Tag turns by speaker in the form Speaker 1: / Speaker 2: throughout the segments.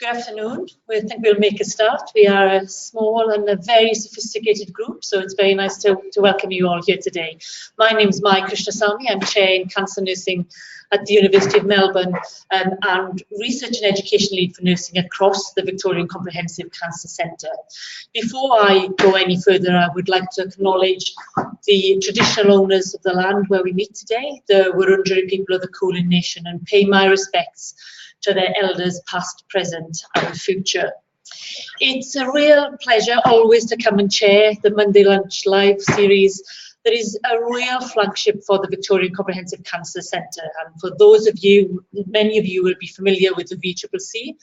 Speaker 1: Good afternoon. We think we'll make a start. We are a small and a very sophisticated group, so it's very nice to welcome you all here today. My name is Mai Krishnasamy. I'm Chair in Cancer Nursing at the University of Melbourne and Research and Education Lead for Nursing across the Victorian Comprehensive Cancer Centre. Before I go any further, I would like to acknowledge the traditional owners of the land where we meet today, the Wurundjeri people of the Kulin Nation, and pay my respects to their elders past, present and future. It's a real pleasure always to come and chair the Monday Lunch Live series that is a real flagship for the Victorian Comprehensive Cancer Centre. And for those of you, many of you will be familiar with the VCCC,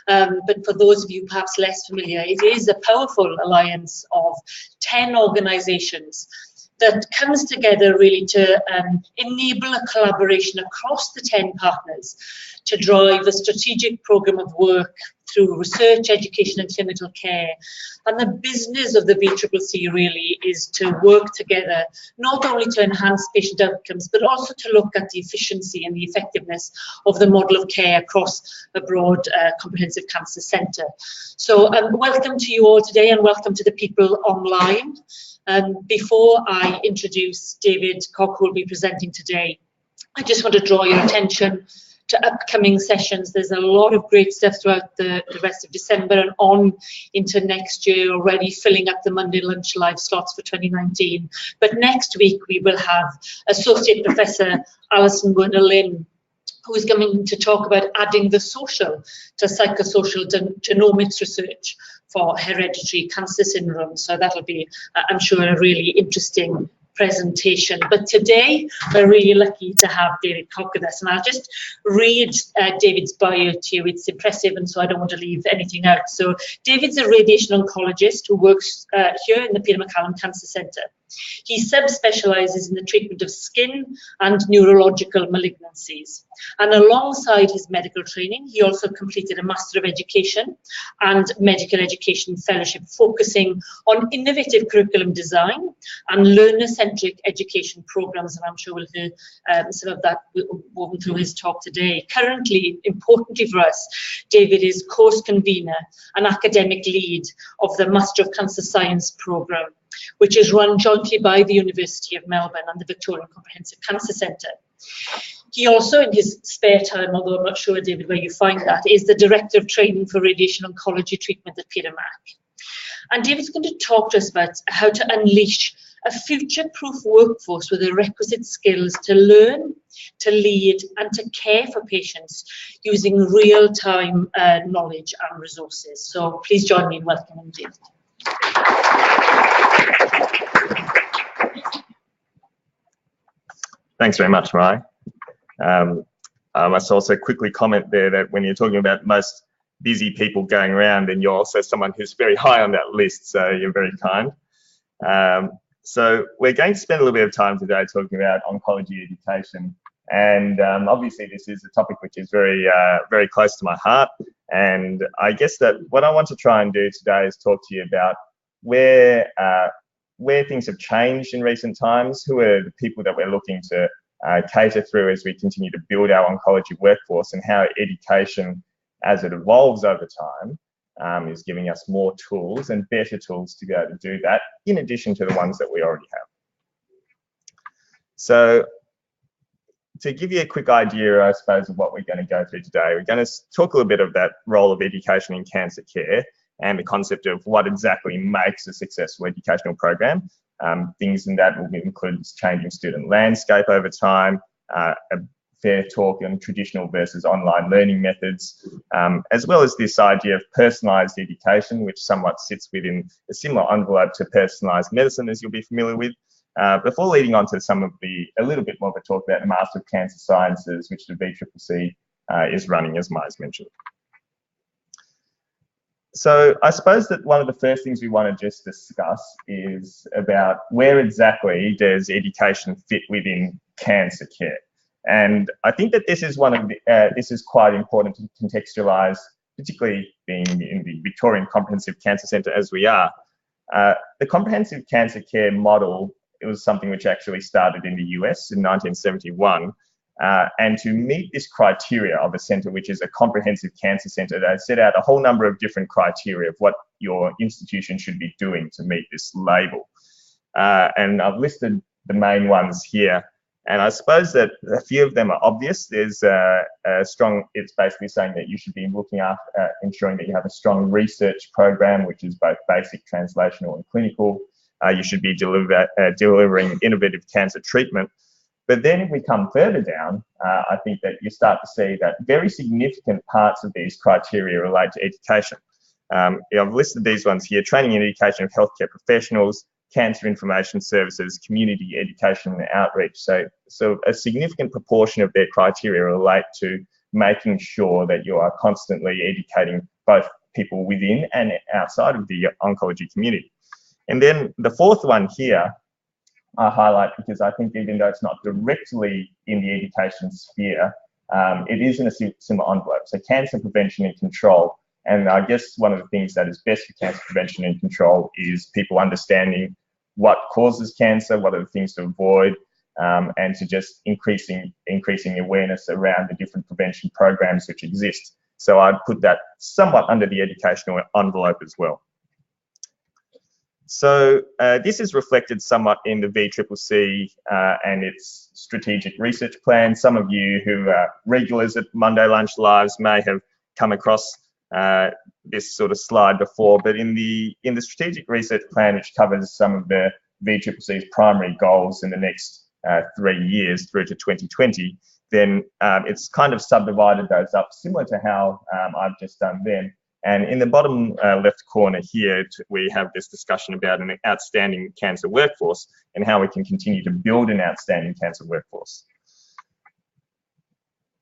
Speaker 1: but for those of you perhaps less familiar, it is a powerful alliance of 10 organisations that comes together really to enable a collaboration across the 10 partners to drive a strategic programme of work through research, education and clinical care. And the business of the VCCC really is to work together, not only to enhance patient outcomes, but also to look at the efficiency and the effectiveness of the model of care across a broad comprehensive cancer centre. So welcome to you all today and welcome to the people online. Before I introduce David Kok, who will be presenting today, I just want to draw your attention to upcoming sessions. There's a lot of great stuff throughout the rest of December and on into next year, already filling up the Monday Lunch Live slots for 2019. But next week we will have Associate Professor Alison Werner-Lynn, who is coming to talk about adding the social to psychosocial genomics research for hereditary cancer syndrome. So that'll be, I'm sure, a really interesting presentation. But today we're really lucky to have David Kok with us, and I'll just read David's bio to you. It's impressive, and so I don't want to leave anything out. So David's a radiation oncologist who works here in the Peter MacCallum Cancer Centre. He subspecialises in the treatment of skin and neurological malignancies. And alongside his medical training, he also completed a Master of Education and Medical Education Fellowship, focusing on innovative curriculum design and learner-centric education programmes. And I'm sure we'll hear some of that woven through his talk today. Currently, importantly for us, David is course convener and academic lead of the Master of Cancer Science programme, which is run jointly by the University of Melbourne and the Victorian Comprehensive Cancer Centre. He also, in his spare time, although I'm not sure, David, where you find that, is the Director of Training for Radiation Oncology Treatment at Peter Mac. And David's going to talk to us about how to unleash a future-proof workforce with the requisite skills to learn, to lead and to care for patients using real-time knowledge and resources. So please join me in welcoming David.
Speaker 2: Thanks very much, Mai. I must also quickly comment there that when you're talking about most busy people going around, then you're also someone who's very high on that list, so you're very kind. So we're going to spend a little bit of time today talking about oncology education, and obviously this is a topic which is very, very close to my heart, and I guess that what I want to try and do today is talk to you about where things have changed in recent times, who are the people that we're looking to cater through as we continue to build our oncology workforce, and how education, as it evolves over time, is giving us more tools and better tools to be able to do that, in addition to the ones that we already have. So to give you a quick idea, I suppose, of what we're going to go through today, we're going to talk a little bit of that role of education in cancer care and the concept of what exactly makes a successful educational program. Things in that will include changing student landscape over time, a fair talk on traditional versus online learning methods, as well as this idea of personalised education, which somewhat sits within a similar envelope to personalised medicine, as you'll be familiar with, before leading on to a little bit more of a talk about Master of Cancer Sciences, which the VCCC is running, as Mai's mentioned. So I suppose that one of the first things we want to just discuss is about where exactly does education fit within cancer care. And I think that this is this is quite important to contextualise, particularly being in the Victorian Comprehensive Cancer Centre as we are. The comprehensive cancer care model, it was something which actually started in the US in 1971, And to meet this criteria of a centre, which is a comprehensive cancer centre, they set out a whole number of different criteria of what your institution should be doing to meet this label. And I've listed the main ones here. And I suppose that a few of them are obvious. There's a strong, it's basically saying that you should be looking after ensuring that you have a strong research program, which is both basic, translational and clinical. You should be delivering innovative cancer treatment. But then if we come further down, I think that you start to see that very significant parts of these criteria relate to education. I've listed these ones here: training and education of healthcare professionals, cancer information services, community education and outreach. So a significant proportion of their criteria relate to making sure that you are constantly educating both people within and outside of the oncology community. And then the fourth one here, I highlight because I think even though it's not directly in the education sphere, it is in a similar envelope. So cancer prevention and control. And I guess one of the things that is best for cancer prevention and control is people understanding what causes cancer, what are the things to avoid, and to just increasing awareness around the different prevention programs which exist. So I'd put that somewhat under the educational envelope as well. So this is reflected somewhat in the VCCC and its strategic research plan. Some of you who are regulars at Monday Lunch Lives may have come across this sort of slide before, but in the strategic research plan, which covers some of the VCCC's primary goals in the next 3 years through to 2020, then it's kind of subdivided those up, similar to how I've just done then. And in the bottom left corner here, we have this discussion about an outstanding cancer workforce and how we can continue to build an outstanding cancer workforce.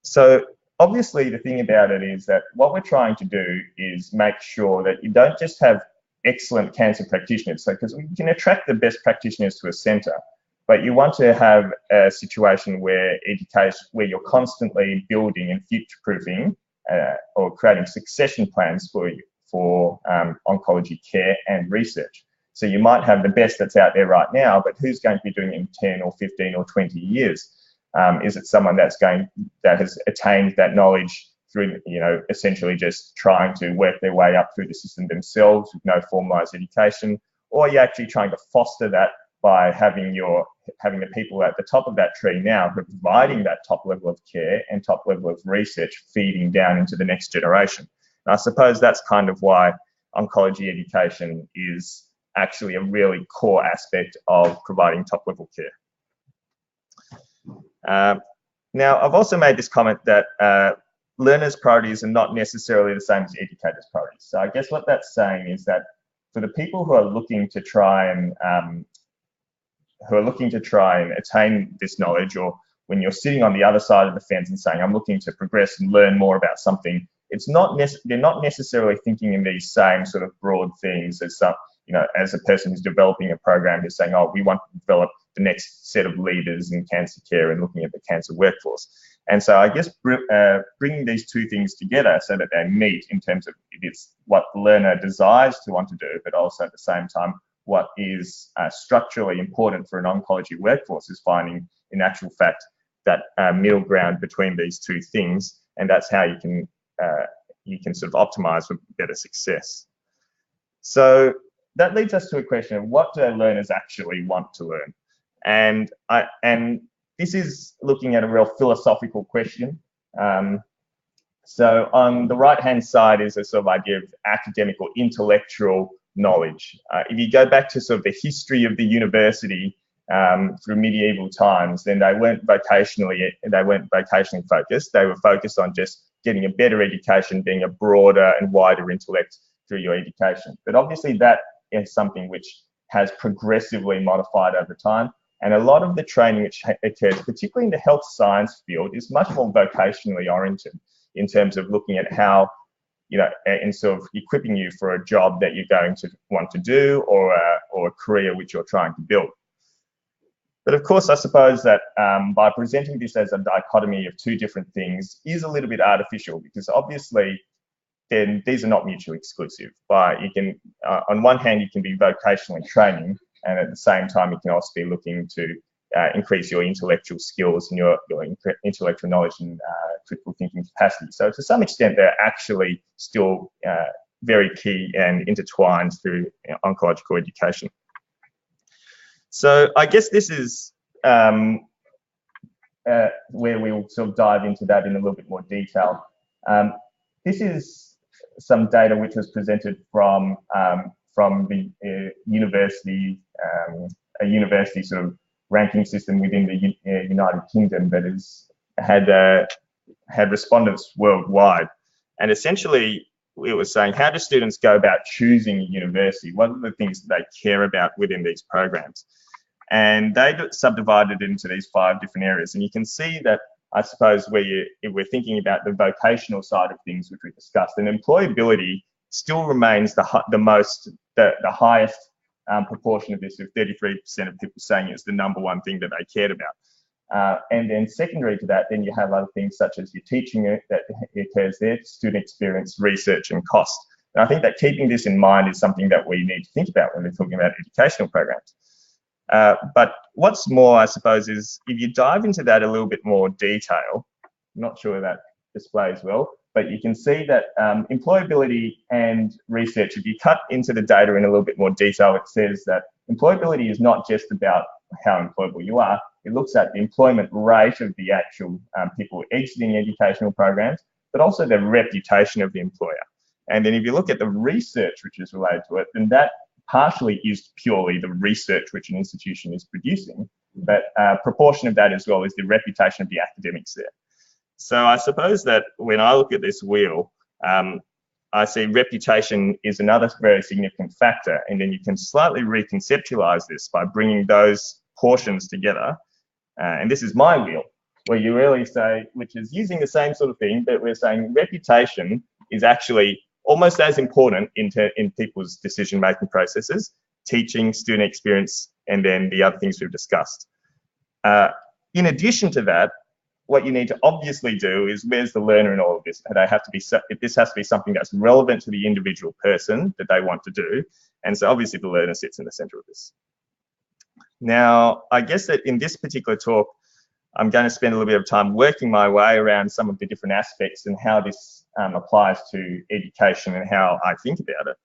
Speaker 2: So obviously the thing about it is that what we're trying to do is make sure that you don't just have excellent cancer practitioners, so because we can attract the best practitioners to a centre, but you want to have a situation where you're constantly building and future-proofing or creating succession plans for oncology care and research. So you might have the best that's out there right now, but who's going to be doing it in 10 or 15 or 20 years? Is it someone that has attained that knowledge through, essentially just trying to work their way up through the system themselves with no formalised education, or are you actually trying to foster that by having the people at the top of that tree now providing that top level of care and top level of research feeding down into the next generation? And I suppose that's kind of why oncology education is actually a really core aspect of providing top level care. Now, I've also made this comment that learners' priorities are not necessarily the same as educators' priorities. So I guess what that's saying is that for the people who are looking to try and attain this knowledge, or when you're sitting on the other side of the fence and saying, I'm looking to progress and learn more about something, they're not necessarily thinking in these same sort of broad things as as a person who's developing a program who's saying, oh, we want to develop the next set of leaders in cancer care and looking at the cancer workforce. And so I guess bringing these two things together so that they meet in terms of it's what the learner desires to want to do, but also at the same time, what is structurally important for an oncology workforce is finding, in actual fact, that middle ground between these two things, and that's how you can sort of optimize for better success. So that leads us to a question of what do learners actually want to learn, and this is looking at a real philosophical question. So on the right-hand side is a sort of idea of academic or intellectual knowledge. If you go back to sort of the history of the university through medieval times, then they weren't vocationally focused. They were focused on just getting a better education, being a broader and wider intellect through your education. But obviously that is something which has progressively modified over time. And a lot of the training which occurs, particularly in the health science field, is much more vocationally oriented in terms of looking at how, and sort of equipping you for a job that you're going to want to do, or a career which you're trying to build. But of course, I suppose that by presenting this as a dichotomy of two different things is a little bit artificial, because obviously then these are not mutually exclusive. You can, on one hand, you can be vocationally training, and at the same time, you can also be looking to increase your intellectual skills and your intellectual knowledge and critical thinking capacity. So to some extent, they're actually still very key and intertwined through oncological education. So I guess this is where we'll sort of dive into that in a little bit more detail. This is some data which was presented from the university, a university sort of ranking system within the United Kingdom that had respondents worldwide. And essentially, it was saying, how do students go about choosing a university? What are the things that they care about within these programs? And they subdivided it into these 5 different areas. And you can see that, I suppose, if we're thinking about the vocational side of things, which we discussed, and employability still remains the highest proportion of this, with 33% of people saying it's the #1 thing that they cared about. And then secondary to that, then you have other things such as your teaching that occurs there, student experience, research, and cost. And I think that keeping this in mind is something that we need to think about when we're talking about educational programs. But what's more, I suppose, is if you dive into that a little bit more detail, I'm not sure that displays well, but you can see that employability and research, if you cut into the data in a little bit more detail, it says that employability is not just about how employable you are. It looks at the employment rate of the actual people exiting educational programs, but also the reputation of the employer. And then if you look at the research which is related to it, then that partially is purely the research which an institution is producing, but a proportion of that as well is the reputation of the academics there. So I suppose that when I look at this wheel, I see reputation is another very significant factor, and then you can slightly reconceptualize this by bringing those portions together. And this is my wheel, where you really say, which is using the same sort of thing, but we're saying reputation is actually almost as important in people's decision-making processes, teaching, student experience, and then the other things we've discussed. In addition to that, what you need to obviously do is, where's the learner in all of this? This has to be something that's relevant to the individual person that they want to do. And so obviously the learner sits in the center of this. Now, I guess that in this particular talk, I'm going to spend a little bit of time working my way around some of the different aspects and how this applies to education and how I think about it.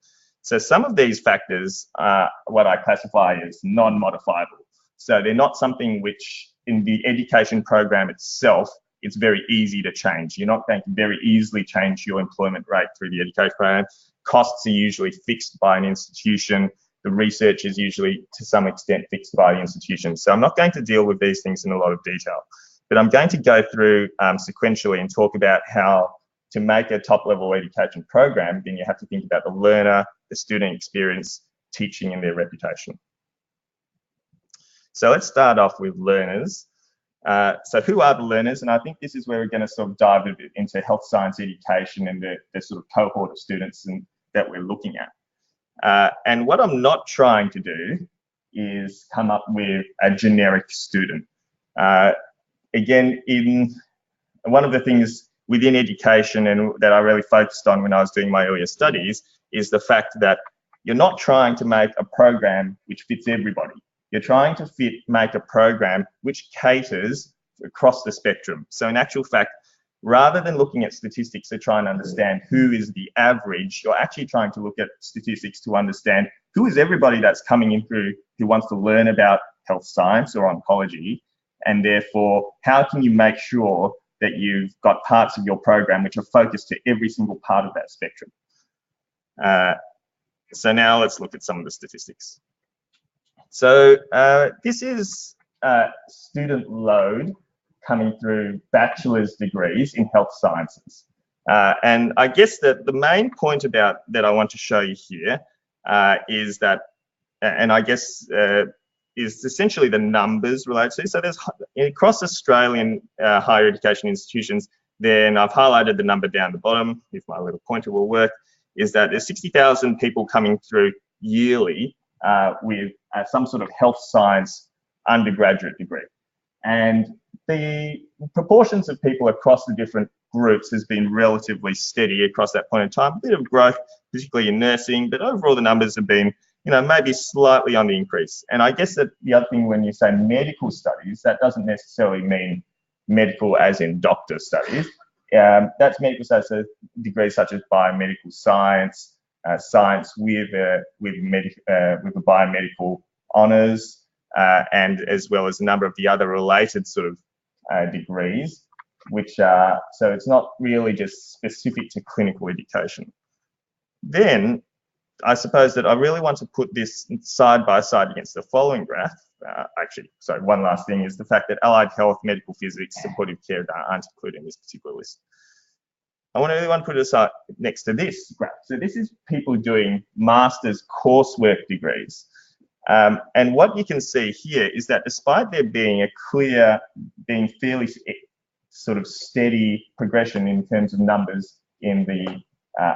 Speaker 2: So some of these factors are what I classify as non-modifiable. So they're not something which in the education program itself, it's very easy to change. You're not going to very easily change your employment rate through the education program. Costs are usually fixed by an institution. The research is usually to some extent fixed by the institution. So I'm not going to deal with these things in a lot of detail, but I'm going to go through sequentially and talk about how to make a top-level education program. Then you have to think about the learner, the student experience, teaching, and their reputation. So let's start off with learners. So who are the learners? And I think this is where we're going to sort of dive a bit into health science education and the sort of cohort of students that we're looking at. And what I'm not trying to do is come up with a generic student. Again, one of the things within education and that I really focused on when I was doing my earlier studies is the fact that you're not trying to make a program which fits everybody. You're trying to make a program which caters across the spectrum. So in actual fact, rather than looking at statistics to try and understand who is the average, you're actually trying to look at statistics to understand who is everybody that's coming in through who wants to learn about health science or oncology, and therefore how can you make sure that you've got parts of your program which are focused to every single part of that spectrum. So now let's look at some of the statistics. So this is student load coming through bachelor's degrees in health sciences. And I guess that the main point about that I want to show you here is that, and I guess is essentially the numbers related to. So there's across Australian higher education institutions, then I've highlighted the number down the bottom, if my little pointer will work, is that there's 60,000 people coming through yearly with some sort of health science undergraduate degree. And the proportions of people across the different groups has been relatively steady across that point in time. A bit of growth, particularly in nursing, but overall the numbers have been maybe slightly on the increase. And I guess that the other thing, when you say medical studies, that doesn't necessarily mean medical as in doctor studies. That's medical studies, so degrees such as biomedical science, science with a biomedical honours, and as well as a number of the other related sort of degrees, which are, so it's not really just specific to clinical education. Then I suppose that I really want to put this side by side against the following graph. Actually, sorry, one last thing is the fact that allied health, medical physics, supportive care aren't included in this particular list. I want to put it aside next to this graph. So this is people doing master's coursework degrees. And what you can see here is that despite there being a clear, being fairly sort of steady progression in terms of numbers in the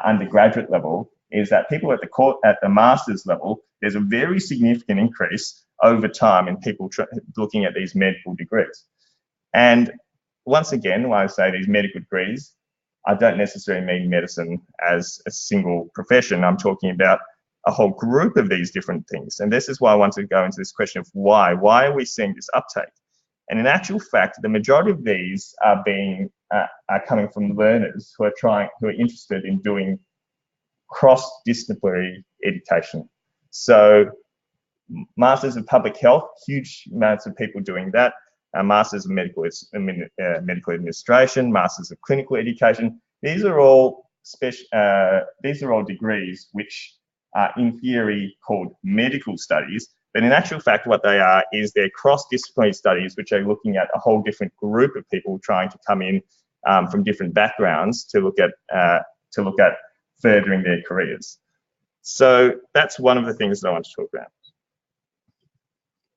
Speaker 2: undergraduate level, is that people at the master's level, there's a very significant increase over time in people looking at these medical degrees. And once again, when I say these medical degrees, I don't necessarily mean medicine as a single profession. I'm talking about a whole group of these different things. And this is why I want to go into this question of why. Why are we seeing this uptake? And in actual fact, the majority of these are coming from learners who are interested in doing cross-disciplinary education. So Masters of Public Health, huge amounts of people doing that. Masters of Medical Administration, Masters of Clinical Education. These are all degrees which are in theory called medical studies, but in actual fact what they are is they're cross-disciplinary studies which are looking at a whole different group of people trying to come in from different backgrounds to look at furthering their careers. So that's one of the things that I want to talk about.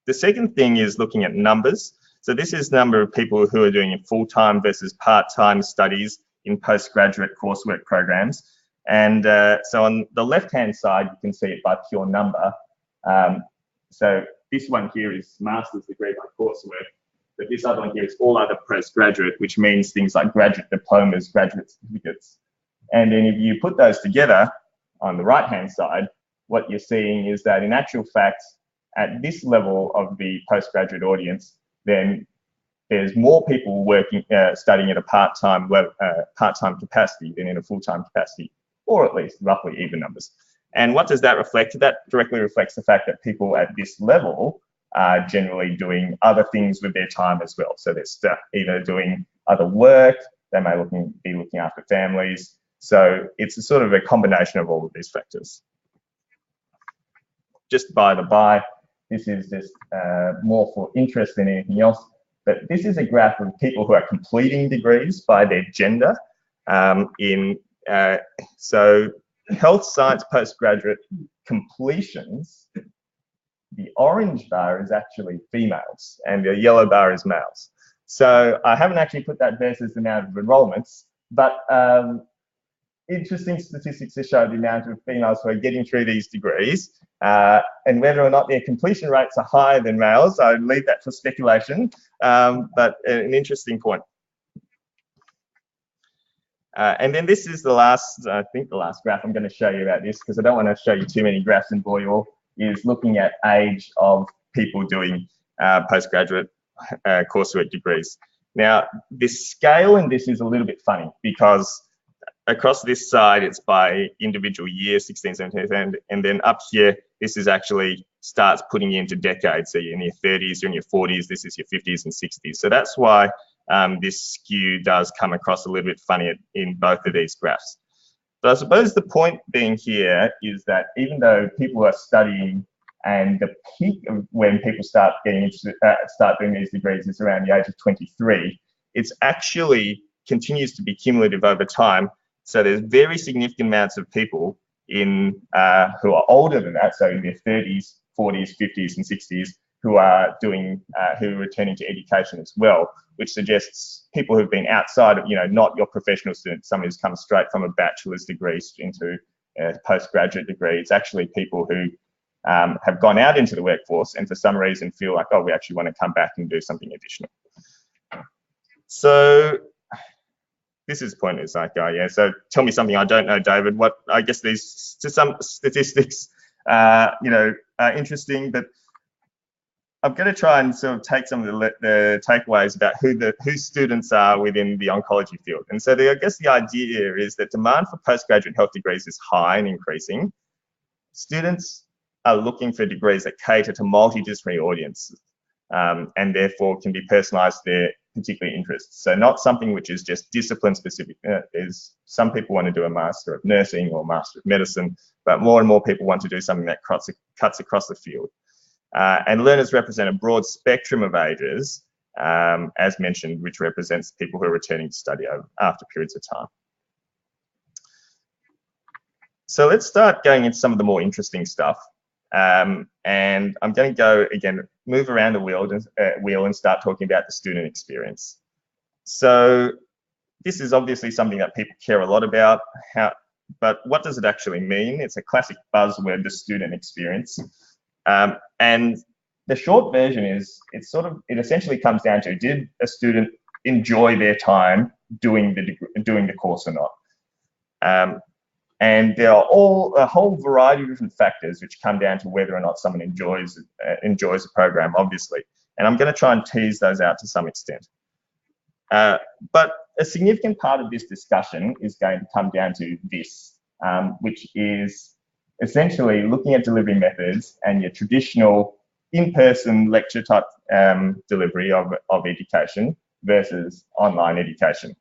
Speaker 2: The second thing is looking at numbers. So this is the number of people who are doing full-time versus part-time studies in postgraduate coursework programs. And so on the left-hand side, you can see it by pure number. So this one here is master's degree by coursework, but this other one here is all other postgraduate, which means things like graduate diplomas, graduate certificates. And then if you put those together on the right-hand side, what you're seeing is that in actual fact, at this level of the postgraduate audience, then there's more people studying at a part-time capacity than in a full-time capacity, or at least roughly even numbers. And what does that reflect? That directly reflects the fact that people at this level are generally doing other things with their time as well. So they're either doing other work, they may be looking after families. So it's a sort of a combination of all of these factors. Just by the by, this is just more for interest than anything else. But this is a graph of people who are completing degrees by their gender. So health science postgraduate completions, the orange bar is actually females and the yellow bar is males. So I haven't actually put that versus the amount of enrollments, but interesting statistics to show the amount of females who are getting through these degrees, and whether or not their completion rates are higher than males, I leave that for speculation, but an interesting point. And then this is the last, I think the last graph I'm going to show you about this, because I don't want to show you too many graphs and bore you all, is looking at age of people doing postgraduate coursework degrees. Now, the scale in this is a little bit funny because across this side, it's by individual year, 16, 17, and then up here, this is actually starts putting you into decades. So you're in your 30s, you're in your 40s, this is your 50s and 60s. So that's why this skew does come across a little bit funny in both of these graphs. But I suppose the point being here is that even though people are studying and the peak of when people start getting interested, start doing these degrees is around the age of 23, it's actually continues to be cumulative over time. So there's very significant amounts of people in who are older than that, so in their 30s, 40s, 50s, and 60s, who are doing who are returning to education as well, which suggests people who've been outside of, not your professional student, someone who's come straight from a bachelor's degree into a postgraduate degree. It's actually people who have gone out into the workforce and for some reason feel like, oh, we actually want to come back and do something additional. So this is pointless, like, yeah. So tell me something I don't know, David. What I guess these some statistics interesting, but I'm going to try and sort of take some of the takeaways about who students are within the oncology field. And so I guess the idea is that demand for postgraduate health degrees is high and increasing. Students are looking for degrees that cater to multidisciplinary audiences and therefore can be personalised to their particular interests. So not something which is just discipline specific. Some people want to do a Master of Nursing or Master of Medicine, but more and more people want to do something that cuts across the field. And learners represent a broad spectrum of ages, as mentioned, which represents people who are returning to study after periods of time. So let's start going into some of the more interesting stuff. And I'm going to go, again, move around the wheel and start talking about the student experience. So this is obviously something that people care a lot about, but what does it actually mean? It's a classic buzzword, the student experience. And the short version is, it essentially comes down to, did a student enjoy their time doing the course or not? And there are a whole variety of different factors which come down to whether or not someone enjoys the program, obviously. And I'm going to try and tease those out to some extent. But a significant part of this discussion is going to come down to this, which is essentially looking at delivery methods and your traditional in-person lecture type delivery of education versus online education.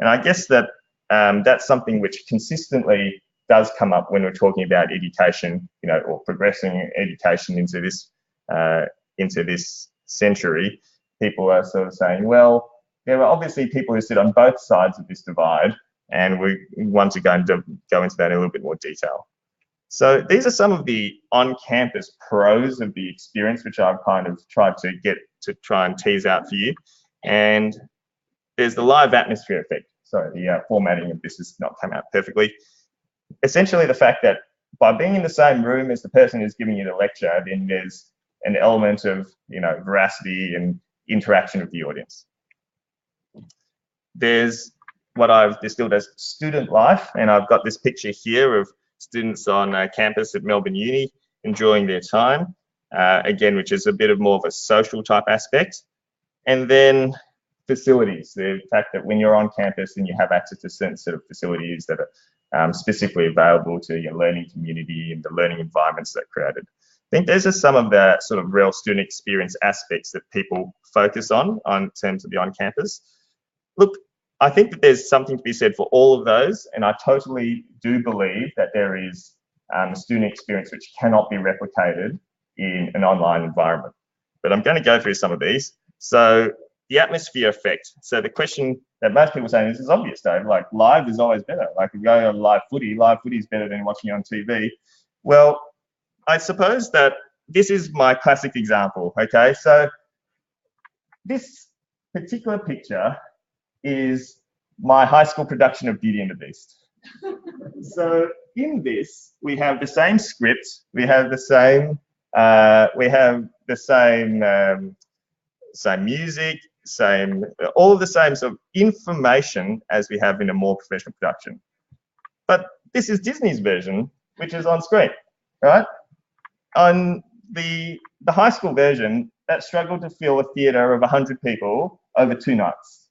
Speaker 2: And I guess that that's something which consistently does come up when we're talking about education, or progressing education into this century. People are sort of saying, well, there are obviously people who sit on both sides of this divide, and we want to go into that in a little bit more detail. So these are some of the on-campus pros of the experience, which I've kind of tried to try and tease out for you. And there's the live atmosphere effect. Sorry, the formatting of this has not come out perfectly. Essentially, the fact that by being in the same room as the person who's giving you the lecture, then there's an element of veracity and interaction with the audience. There's what I've distilled as student life, and I've got this picture here of students on campus at Melbourne Uni enjoying their time, again, which is a bit of more of a social type aspect. And then facilities, the fact that when you're on campus and you have access to certain sort of facilities that are specifically available to your learning community and the learning environments that are created. I think those are some of the sort of real student experience aspects that people focus on terms of the on-campus. Look, I think that there's something to be said for all of those, and I totally do believe that there is a student experience which cannot be replicated in an online environment. But I'm going to go through some of these. So the atmosphere effect. So the question that most people are saying, this is obvious, Dave, like live is always better. Like if you go on live footy is better than watching it on TV. Well, I suppose that this is my classic example, okay? So this particular picture is my high school production of Beauty and the Beast. So in this, we have the same script, we have the same same music, all of the same sort of information as we have in a more professional production. But this is Disney's version, which is on screen, right? On the high school version, that struggled to fill a theatre of 100 people over 2 nights.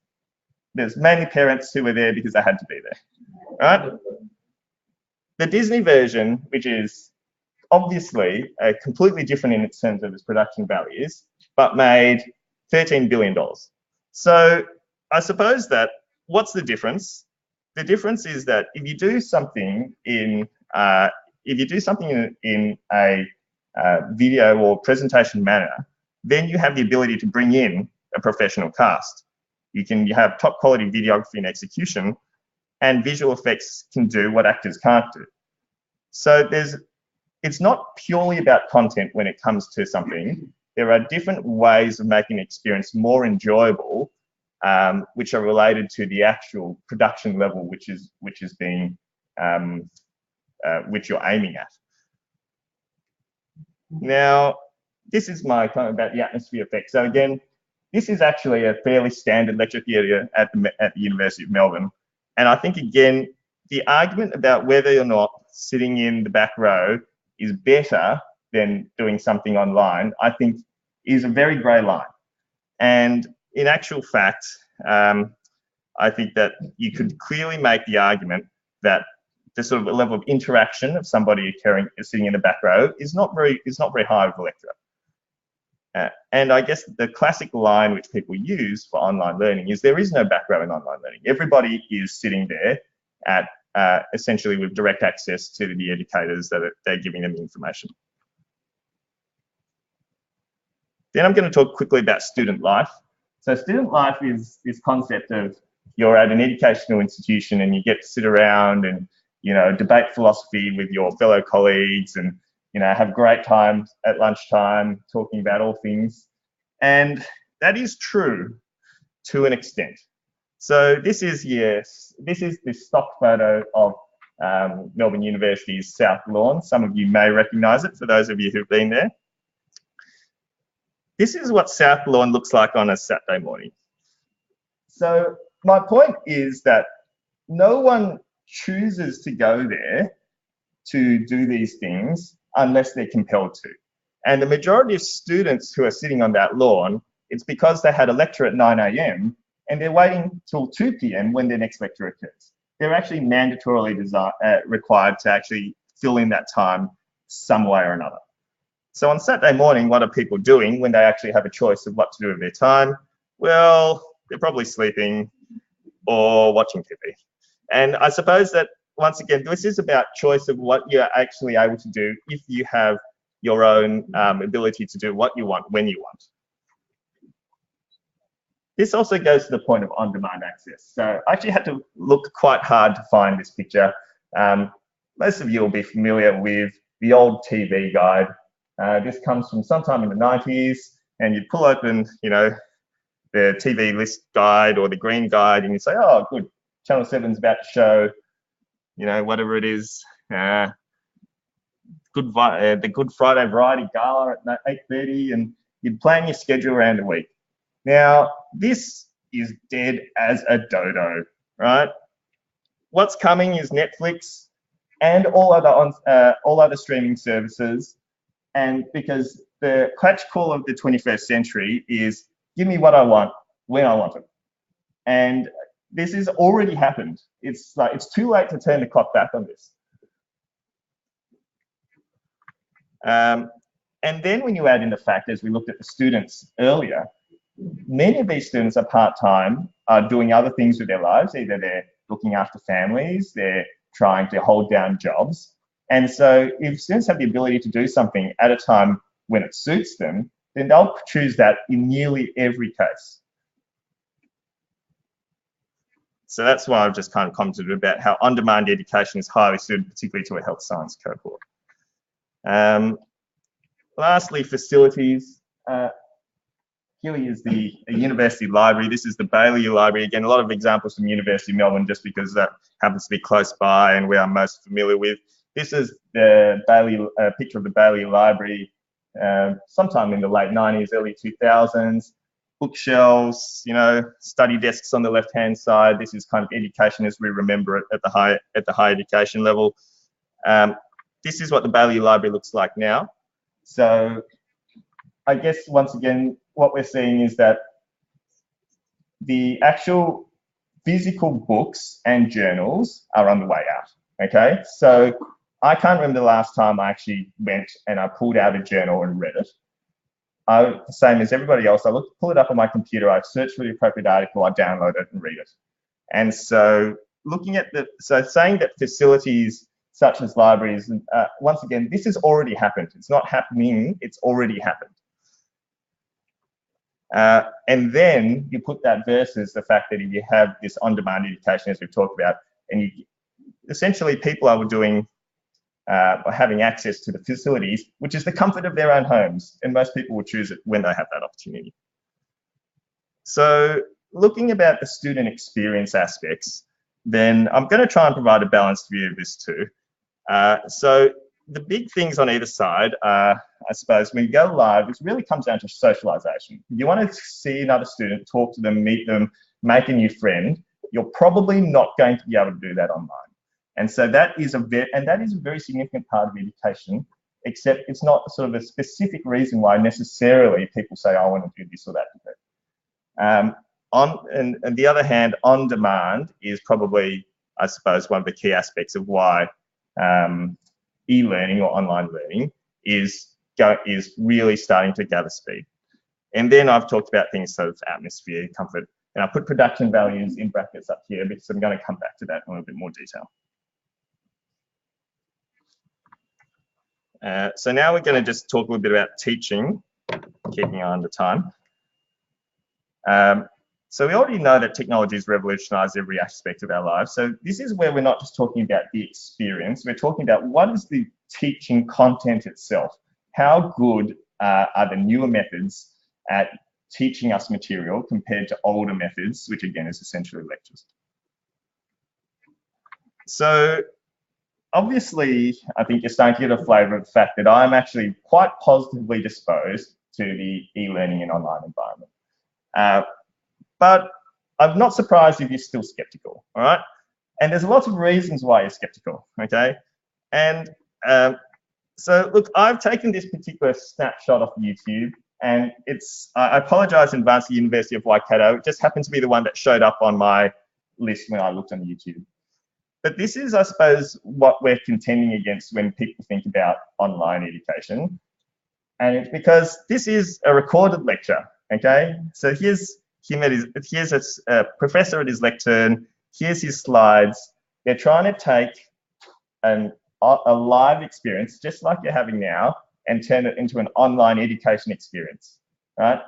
Speaker 2: There's mainly parents who were there because they had to be there, right? The Disney version, which is obviously completely different in terms of its production values, but made $13 billion. So I suppose that what's the difference? The difference is that if you do something in a video or presentation manner, then you have the ability to bring in a professional cast. You have top quality videography and execution, and visual effects can do what actors can't do. So it's not purely about content when it comes to something. There are different ways of making the experience more enjoyable, which are related to the actual production level, which you're aiming at. Now, this is my comment about the atmosphere effect. So again, this is actually a fairly standard lecture theatre at the University of Melbourne. And I think, again, the argument about whether or not sitting in the back row is better than doing something online, I think is a very grey line. And in actual fact, I think that you could clearly make the argument that the sort of level of interaction of somebody sitting in the back row is not very high with the lecturer. And I guess the classic line which people use for online learning is there is no back row in online learning. Everybody is sitting there at essentially with direct access to the educators that they're giving them the information. Then I'm going to talk quickly about student life. So student life is this concept of you're at an educational institution and you get to sit around and, you know, debate philosophy with your fellow colleagues and, you know, have great time at lunchtime talking about all things. And that is true to an extent. So this is the stock photo of Melbourne University's South Lawn. Some of you may recognise it for those of you who've been there. This is what South Lawn looks like on a Saturday morning. So my point is that no one chooses to go there to do these things unless they're compelled to. And the majority of students who are sitting on that lawn, it's because they had a lecture at 9 AM and they're waiting till 2 PM when their next lecture occurs. They're actually mandatorily required to actually fill in that time some way or another. So on Saturday morning, what are people doing when they actually have a choice of what to do with their time? Well, they're probably sleeping or watching TV. And I suppose that, once again, this is about choice of what you're actually able to do if you have your own ability to do what you want, when you want. This also goes to the point of on-demand access. So I actually had to look quite hard to find this picture. Most of you will be familiar with the old TV guide. This comes from sometime in the 90s, and you pull open, you know, the TV list guide or the green guide, and you say, oh, good, Channel 7's about to show, you know, whatever it is, the Good Friday Variety Gala at 8:30, and you'd plan your schedule around the week. Now, this is dead as a dodo, right? What's coming is Netflix and all other streaming services. And because the catch call of the 21st century is give me what I want when I want it. And this has already happened. It's like it's too late to turn the clock back on this. And then when you add in the fact, as we looked at the students earlier, many of these students are part-time, are doing other things with their lives. Either they're looking after families, they're trying to hold down jobs. And so if students have the ability to do something at a time when it suits them, then they'll choose that in nearly every case. So that's why I've just kind of commented about how on-demand education is highly suited, particularly to a health science cohort. Lastly, facilities. Here is the university library. This is the Bailey Library. Again, a lot of examples from University of Melbourne, just because that happens to be close by and we are most familiar with. This is the Bailey picture of the Bailey Library, sometime in the late 90s, early 2000s. Bookshelves, you know, study desks on the left-hand side. This is kind of education as we remember it at the high education level. This is what the Bailey Library looks like now. So I guess once again, what we're seeing is that the actual physical books and journals are on the way out, okay? So I can't remember the last time I actually went and I pulled out a journal and read it. The same as everybody else, I pull it up on my computer, I search for the appropriate article, I download it and read it. And so looking at saying that facilities such as libraries, once again, this has already happened. It's not happening, it's already happened. And then you put that versus the fact that if you have this on-demand education, as we've talked about, and essentially people are doing, having access to the facilities, which is the comfort of their own homes, and most people will choose it when they have that opportunity. So looking about the student experience aspects, then I'm going to try and provide a balanced view of this too. So the big things on either side, I suppose, when you go live, it really comes down to socialization. If you want to see another student, talk to them, meet them, make a new friend, you're probably not going to be able to do that online. And so that is a very significant part of education except it's not sort of a specific reason why necessarily people say, I want to do this or that. On the other hand, on demand is probably, I suppose, one of the key aspects of why e-learning or online learning is really starting to gather speed. And then I've talked about things sort of atmosphere, comfort, and I put production values in brackets up here because I'm going to come back to that in a little bit more detail. So now we're going to just talk a little bit about teaching, keeping an eye on the time. So we already know that technology has revolutionized every aspect of our lives. So this is where we're not just talking about the experience, we're talking about what is the teaching content itself. How good are the newer methods at teaching us material compared to older methods, which again is essentially lectures. So obviously, I think you're starting to get a flavour of the fact that I'm actually quite positively disposed to the e-learning and online environment. But I'm not surprised if you're still skeptical, all right? And there's lots of reasons why you're skeptical, okay? And so look, I've taken this particular snapshot off YouTube, and I apologize in advance to the University of Waikato. It just happened to be the one that showed up on my list when I looked on YouTube. But this is, I suppose, what we're contending against when people think about online education. And it's because this is a recorded lecture, okay? So here's a professor at his lectern, here's his slides. They're trying to take a live experience, just like you're having now, and turn it into an online education experience, right?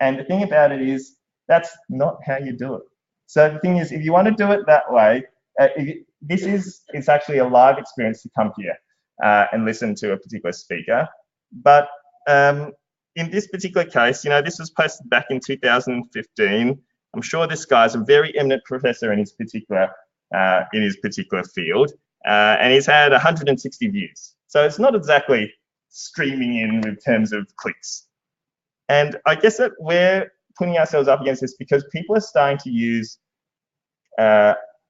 Speaker 2: And the thing about it is, that's not how you do it. So the thing is, if you want to do it that way, it's actually a live experience to come here and listen to a particular speaker. But in this particular case, this was posted back in 2015. I'm sure this guy's a very eminent professor in his particular field, and he's had 160 views. So it's not exactly streaming in terms of clicks. And I guess that we're putting ourselves up against this because people are starting to use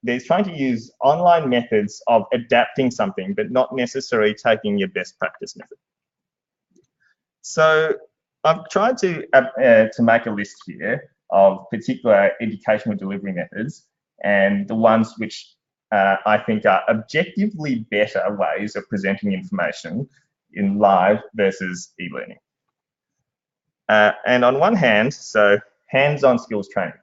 Speaker 2: they're trying to use online methods of adapting something, but not necessarily taking your best practice method. So I've tried to make a list here of particular educational delivery methods and the ones which I think are objectively better ways of presenting information in live versus e-learning. And on one hand, so hands-on skills training.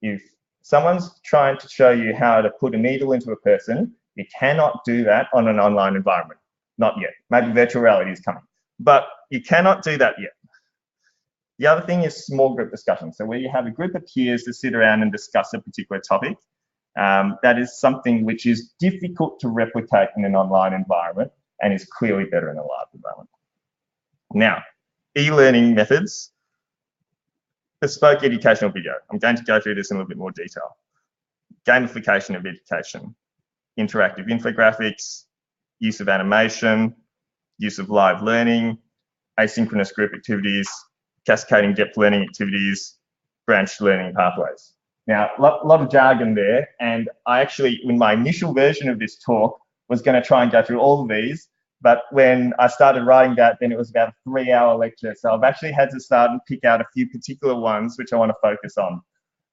Speaker 2: If someone's trying to show you how to put a needle into a person, you cannot do that on an online environment. Not yet. Maybe virtual reality is coming. But you cannot do that yet. The other thing is small group discussion. So where you have a group of peers to sit around and discuss a particular topic, that is something which is difficult to replicate in an online environment and is clearly better in a live environment. Now, e-learning methods, bespoke educational video. I'm going to go through this in a little bit more detail. Gamification of education, interactive infographics, use of animation, use of live learning, asynchronous group activities, cascading depth learning activities, branched learning pathways. Now, a lot of jargon there, and I actually, in my initial version of this talk, was going to try and go through all of these, but when I started writing that, then it was about a 3-hour lecture. So I've actually had to start and pick out a few particular ones which I want to focus on,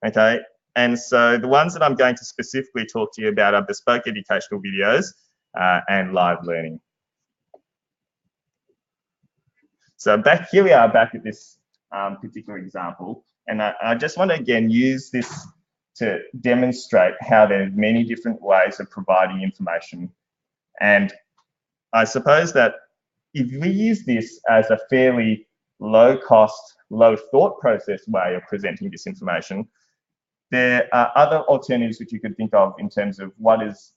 Speaker 2: okay? And so the ones that I'm going to specifically talk to you about are bespoke educational videos and live learning. So here we are back at this particular example. And I just want to, again, use this to demonstrate how there are many different ways of providing information. And I suppose that if we use this as a fairly low cost, low thought process way of presenting this information, there are other alternatives which you could think of in terms of what's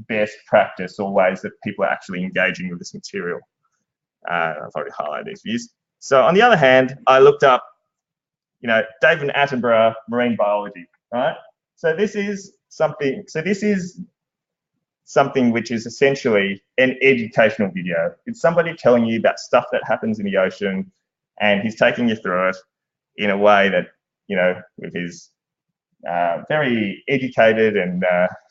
Speaker 2: best practice or ways that people are actually engaging with this material. I've already highlighted these views. So on the other hand, I looked up, David Attenborough, marine biology, right? So this is something which is essentially an educational video. It's somebody telling you about stuff that happens in the ocean, and he's taking you through it in a way that, with his very educated and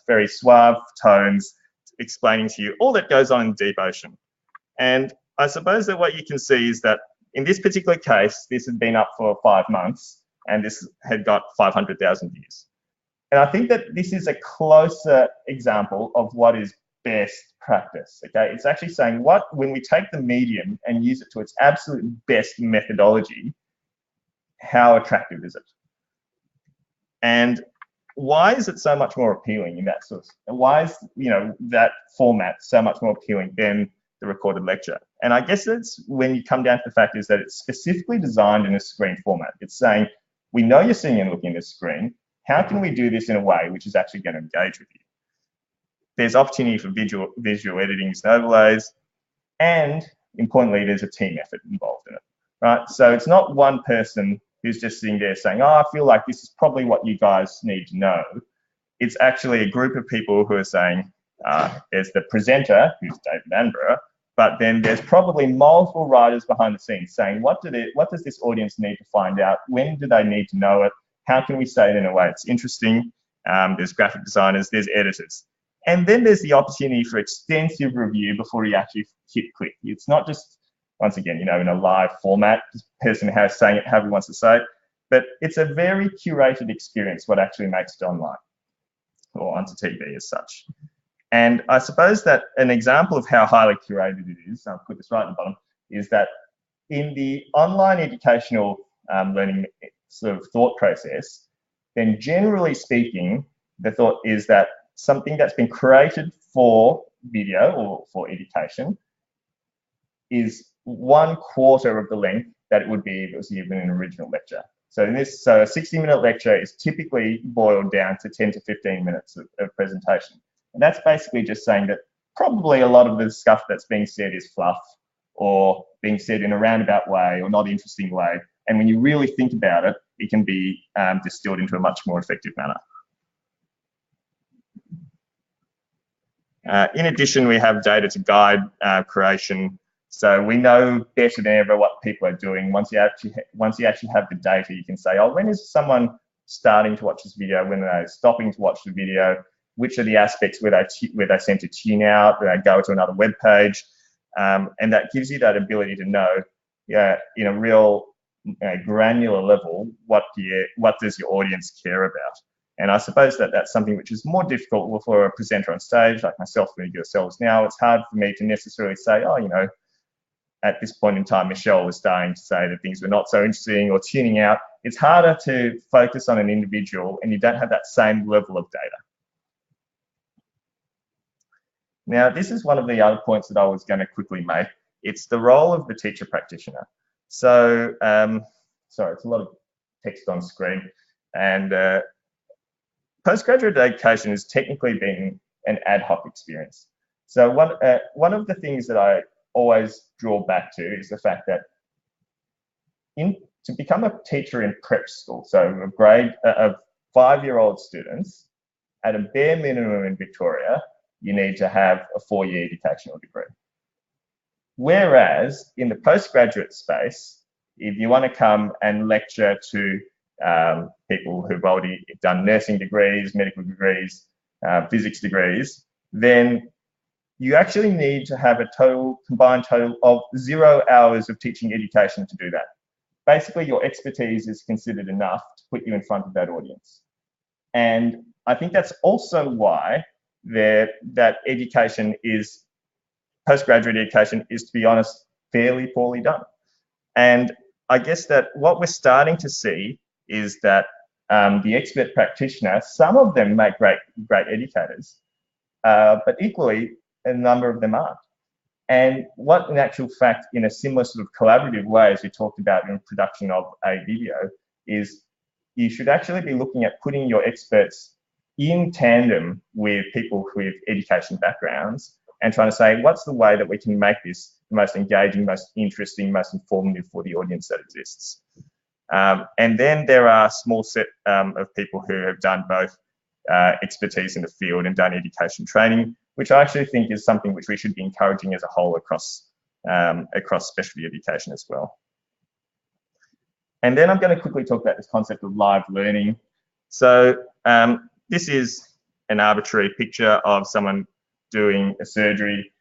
Speaker 2: very suave tones, explaining to you all that goes on in the deep ocean. And I suppose that what you can see is that in this particular case, this had been up for 5 months and this had got 500,000 views. And I think that this is a closer example of what is best practice, okay? It's actually saying when we take the medium and use it to its absolute best methodology, how attractive is it? And why is it so much more appealing in that sort of, why is, that format so much more appealing than the recorded lecture? And I guess it's when you come down to the fact is that it's specifically designed in a screen format. It's saying, we know you're seeing and looking at the screen. How can we do this in a way which is actually going to engage with you? There's opportunity for visual editing and overlays, and importantly, there's a team effort involved in it, right? So it's not one person who's just sitting there saying, oh, I feel like this is probably what you guys need to know. It's actually a group of people who are saying, there's the presenter, who's David Kok, but then there's probably multiple writers behind the scenes saying, what does this audience need to find out? When do they need to know it? How can we say it in a way it's interesting? There's graphic designers, there's editors. And then there's the opportunity for extensive review before you actually hit click. It's not just, once again, in a live format, this person has saying it however he wants to say it, but it's a very curated experience what actually makes it online or onto TV as such. And I suppose that an example of how highly curated it is, I'll put this right at the bottom, is that in the online educational learning sort of thought process, then generally speaking, the thought is that something that's been created for video or for education is 1/4 of the length that it would be if it was given an original lecture. So a 60-minute lecture is typically boiled down to 10 to 15 minutes of presentation. And that's basically just saying that probably a lot of the stuff that's being said is fluff or being said in a roundabout way or not interesting way. And when you really think about it, it can be distilled into a much more effective manner. In addition, we have data to guide creation. So we know better than ever what people are doing. Once you actually have the data, you can say, oh, when is someone starting to watch this video? When are they stopping to watch the video? Which are the aspects where they seem to tune out, where they go to another web page? And that gives you that ability to know, in a real granular level, what does your audience care about? And I suppose that that's something which is more difficult for a presenter on stage, like myself and yourselves now. It's hard for me to necessarily say, oh, at this point in time, Michelle was starting to say that things were not so interesting or tuning out. It's harder to focus on an individual and you don't have that same level of data. Now, this is one of the other points that I was going to quickly make. It's the role of the teacher practitioner. So, sorry, it's a lot of text on screen. And postgraduate education has technically been an ad hoc experience. So one of the things that I always draw back to is the fact that to become a teacher in prep school, so a grade of 5-year-old students, at a bare minimum in Victoria, you need to have a 4-year educational degree. Whereas in the postgraduate space, if you want to come and lecture to people who've already done nursing degrees, medical degrees, physics degrees, then you actually need to have a combined total of 0 hours of teaching education to do that. Basically, your expertise is considered enough to put you in front of that audience. And I think that's also why that education is, postgraduate education is, to be honest, fairly poorly done. And I guess that what we're starting to see is that the expert practitioner, some of them make great educators, but equally a number of them aren't. And what in actual fact, in a similar sort of collaborative way, as we talked about in production of a video, is you should actually be looking at putting your experts in tandem with people with education backgrounds and trying to say, what's the way that we can make this the most engaging, most interesting, most informative for the audience that exists? And then there are a small set of people who have done both expertise in the field and done education training, which I actually think is something which we should be encouraging as a whole across specialty education as well. And then I'm going to quickly talk about this concept of live learning. So this is an arbitrary picture of someone doing a surgery.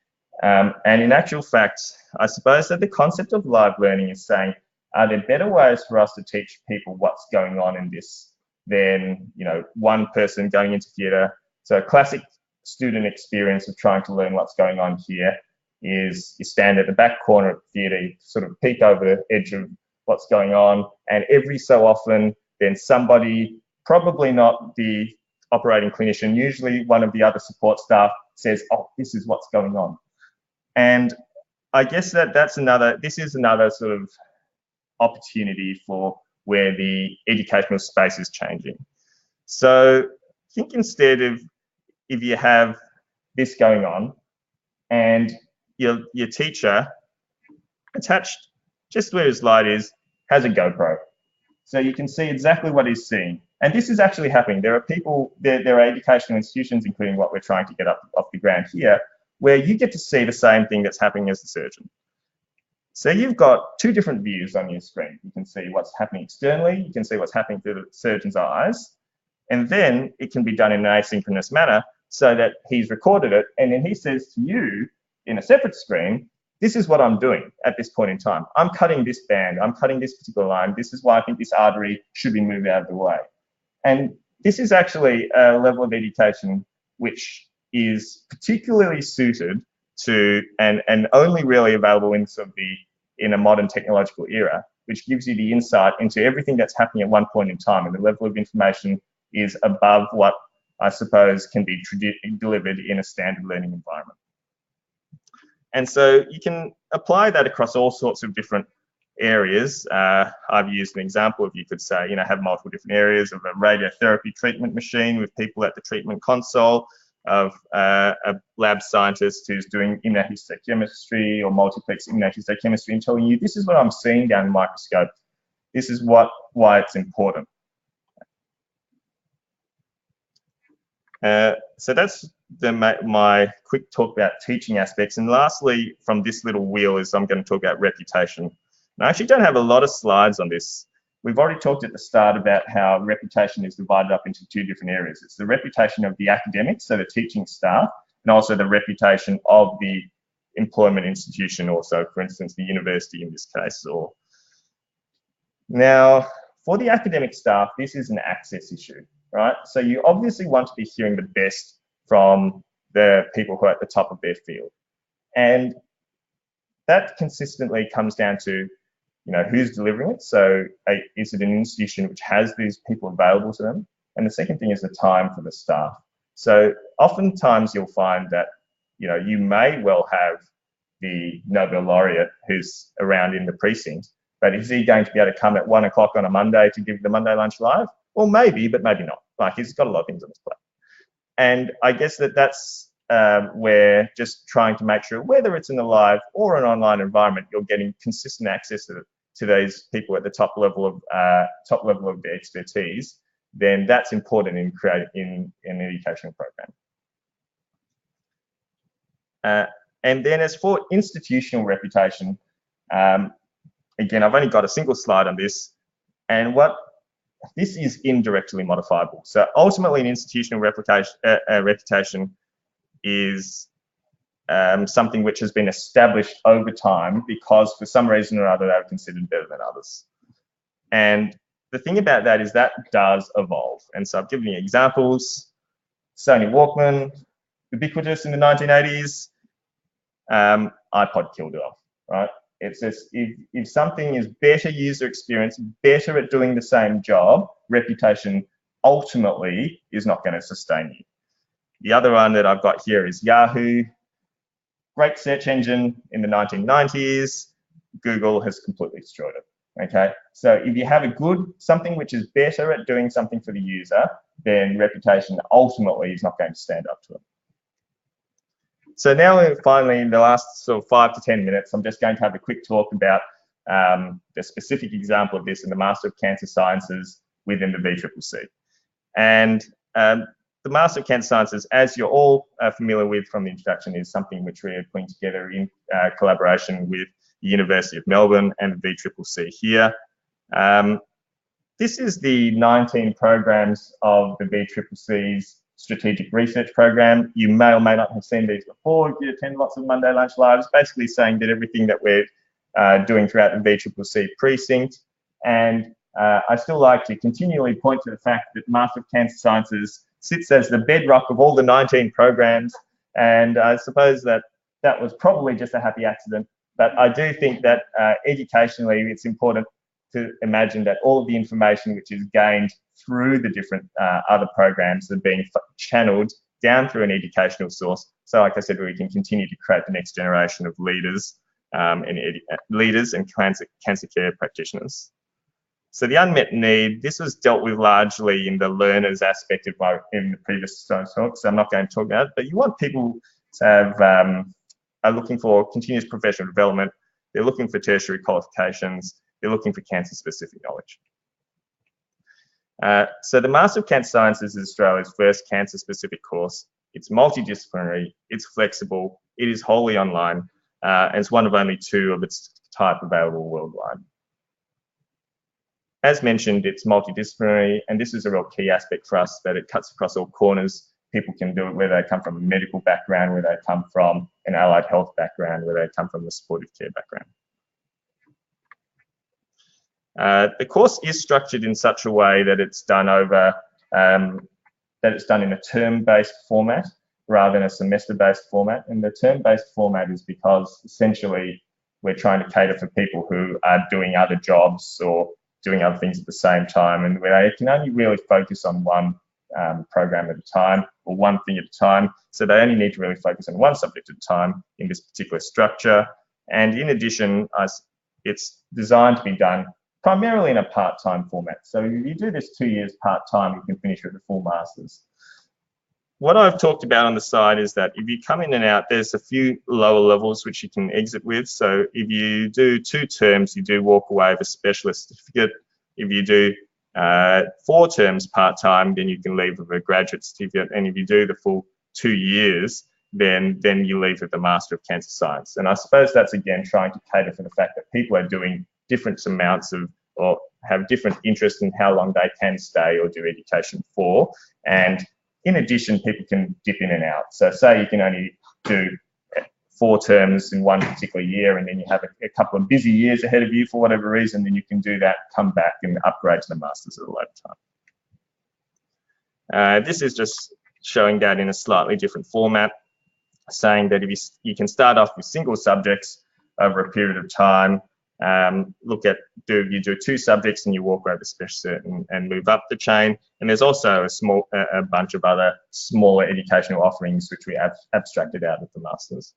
Speaker 2: And in actual fact, I suppose that the concept of live learning is saying, are there better ways for us to teach people what's going on in this than, you know, one person going into theatre? So a classic student experience of trying to learn what's going on here is you stand at the back corner of the theatre, you sort of peek over the edge of what's going on, and every so often then somebody, probably not the operating clinician, usually one of the other support staff, says, oh, this is what's going on. And I guess this is another sort of opportunity for where the educational space is changing. So think instead of, if you have this going on and your teacher attached just where his light is has a GoPro. So you can see exactly what he's seeing. And this is actually happening. There are people, there are educational institutions, including what we're trying to get up off the ground here, where you get to see the same thing that's happening as the surgeon. So you've got two different views on your screen. You can see what's happening externally, you can see what's happening through the surgeon's eyes, and then it can be done in an asynchronous manner so that he's recorded it, and then he says to you in a separate screen, this is what I'm doing at this point in time. I'm cutting this band, I'm cutting this particular line, this is why I think this artery should be moved out of the way. And this is actually a level of education which is particularly suited to, and only really available in sort of in a modern technological era, which gives you the insight into everything that's happening at one point in time, and the level of information is above what I suppose can be delivered in a standard learning environment. And so you can apply that across all sorts of different areas. I've used an example of, you could say, you know, have multiple different areas of a radiotherapy treatment machine with people at the treatment console, of a lab scientist who's doing immunohistochemistry or multiplex immunohistochemistry and telling you, this is what I'm seeing down the microscope. This is why it's important. So that's my quick talk about teaching aspects. And lastly, from this little wheel, is I'm going to talk about reputation. And I actually don't have a lot of slides on this. We've already talked at the start about how reputation is divided up into two different areas. It's the reputation of the academics, so the teaching staff, and also the reputation of the employment institution, also, for instance, the university in this case. Now, for the academic staff, this is an access issue, right? So you obviously want to be hearing the best from the people who are at the top of their field. And that consistently comes down to, you know, who's delivering it. So is it an institution which has these people available to them? And the second thing is the time for the staff. So oftentimes you'll find that, you know, you may well have the Nobel laureate who's around in the precinct, but is he going to be able to come at 1 o'clock on a Monday to give the Monday lunch live? Well, maybe, but maybe not. Like, he's got a lot of things on his plate. And I guess that's where just trying to make sure, whether it's in a live or an online environment, you're getting consistent access to those people at the top level of the expertise, then that's important in creating an educational program. And then as for institutional reputation, again, I've only got a single slide on this, and this is indirectly modifiable. So ultimately, an institutional reputation is something which has been established over time because for some reason or other they were considered better than others. And the thing about that is that does evolve. And so I've given you examples. Sony Walkman, ubiquitous in the 1980s, iPod killed it off, right? It's just, if something is better user experience, better at doing the same job, reputation ultimately is not going to sustain you. The other one that I've got here is Yahoo. Great search engine in the 1990s. Google has completely destroyed it, okay? So if you have something which is better at doing something for the user, then reputation ultimately is not going to stand up to it. So now finally, in the last sort of 5 to 10 minutes, I'm just going to have a quick talk about the specific example of this in the Master of Cancer Sciences within the VCCC. And the Master of Cancer Sciences, as you're all familiar with from the introduction, is something which we are putting together in collaboration with the University of Melbourne and the VCCC here. This is the 19 programs of the VCCC's strategic research program. You may or may not have seen these before if you attend lots of Monday Lunch Lives, basically saying that everything that we're doing throughout the VCCC precinct. And I still like to continually point to the fact that Master of Cancer Sciences sits as the bedrock of all the 19 programs. And I suppose that that was probably just a happy accident. But I do think that educationally, it's important to imagine that all of the information which is gained through the different other programs are being channeled down through an educational source. So like I said, we can continue to create the next generation of leaders and cancer care practitioners. So the unmet need, this was dealt with largely in the learners aspect of in the previous talk, so I'm not going to talk about it, but you want people to have, are looking for continuous professional development, they're looking for tertiary qualifications, they're looking for cancer-specific knowledge. So the Master of Cancer Sciences is Australia's first cancer-specific course. It's multidisciplinary, it's flexible, it is wholly online, and it's one of only 2 of its type available worldwide. As mentioned, it's multidisciplinary, and this is a real key aspect for us, that it cuts across all corners. People can do it whether they come from a medical background, whether they come from an allied health background, whether they come from a supportive care background. The course is structured in such a way that it's done over, in a term-based format rather than a semester-based format. And the term-based format is because essentially we're trying to cater for people who are doing other jobs or doing other things at the same time, and where they can only really focus on one program at a time or one thing at a time. So they only need to really focus on one subject at a time in this particular structure. And in addition, it's designed to be done primarily in a part-time format. So if you do this 2 years part-time, you can finish with a full master's. What I've talked about on the side is that if you come in and out, there's a few lower levels which you can exit with. So if you do 2 terms, you do walk away with a specialist certificate. If you do 4 terms part-time, then you can leave with a graduate certificate. And if you do the full 2 years, then you leave with the Master of Cancer Science. And I suppose that's, again, trying to cater for the fact that people are doing different amounts of, or have different interests in how long they can stay or do education for. And in addition, people can dip in and out. So say you can only do 4 terms in one particular year, and then you have a couple of busy years ahead of you for whatever reason, then you can do that, come back and upgrade to the Masters at a later time. This is just showing that in a slightly different format, saying that if you can start off with single subjects over a period of time, you do 2 subjects and you walk over special and move up the chain. And there's also a bunch of other smaller educational offerings which we abstracted out of the Masters.